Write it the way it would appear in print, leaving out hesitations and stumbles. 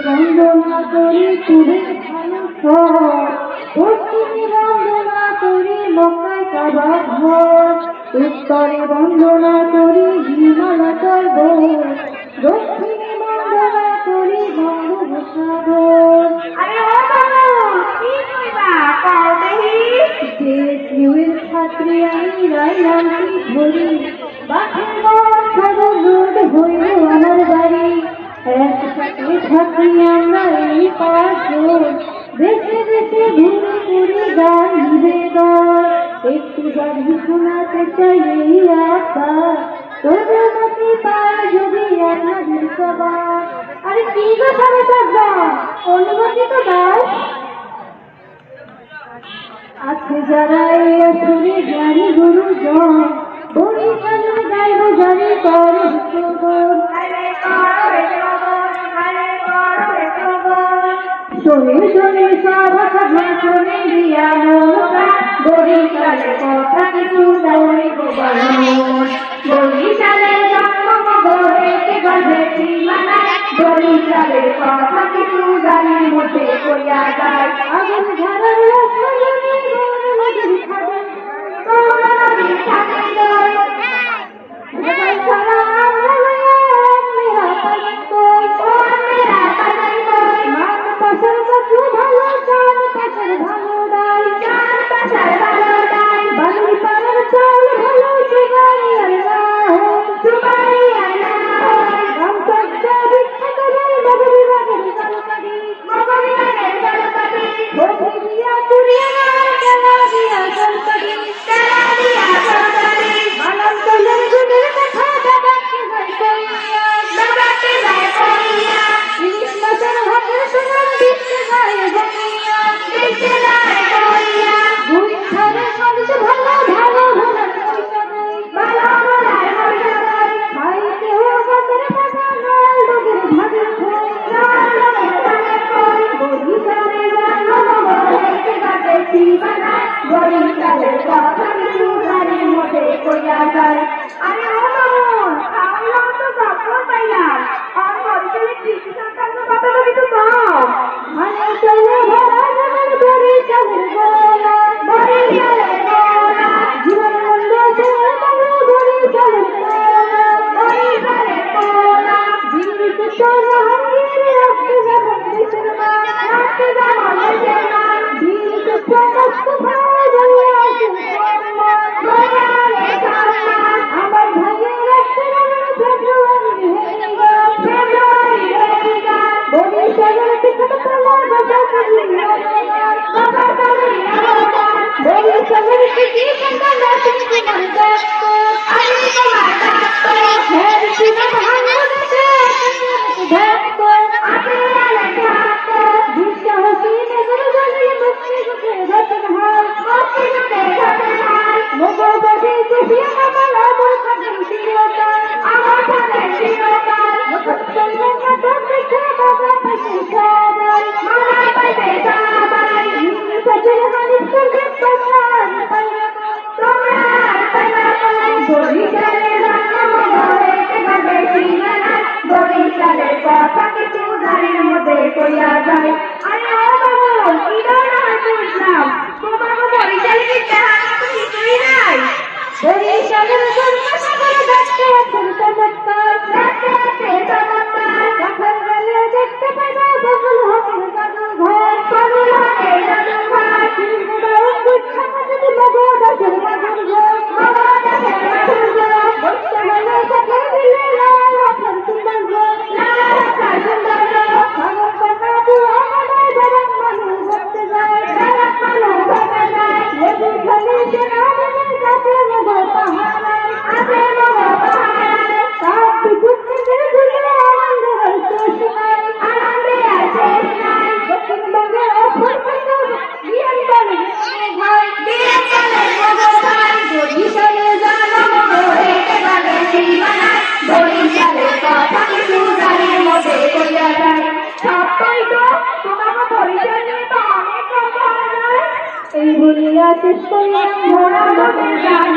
বন্দনা করি তুলে বন্দনা করি মক্কায় কাবা ঘর, উত্তরে বন্দনা করি হিমালয় পর্বত, দক্ষিণে বন্দনা করি বঙ্গোপসাগর। ছাত্রী আমি রাইলাম ধরি বাঘের সাগর রোড হইল আমার বাড়ি, একসাথে থাকি আমরা এই পাঁচজন, দেশে দেশে ঘুরে ঘুরে গান নিবেদন, একটু গাড়ি শোনাতে চাই এই আশা, তোদের মতি পায় যদি আমাদের সবার। আরে কি গো সবাই সব অনুমতি তো দাও। আছে যারা এই আসলে জ্ঞানী গুরুজন, বরিশালে গাইব জানি করে শোনে শোনে সব শোনে দিয়া বরিশালের কথা কিছু বরিশালের বরিশালের কথা কিছু জানি মোটে কইয়া যায়। আগুন ধারার এই বলিয়া শেষ করিলাম ধরা যাই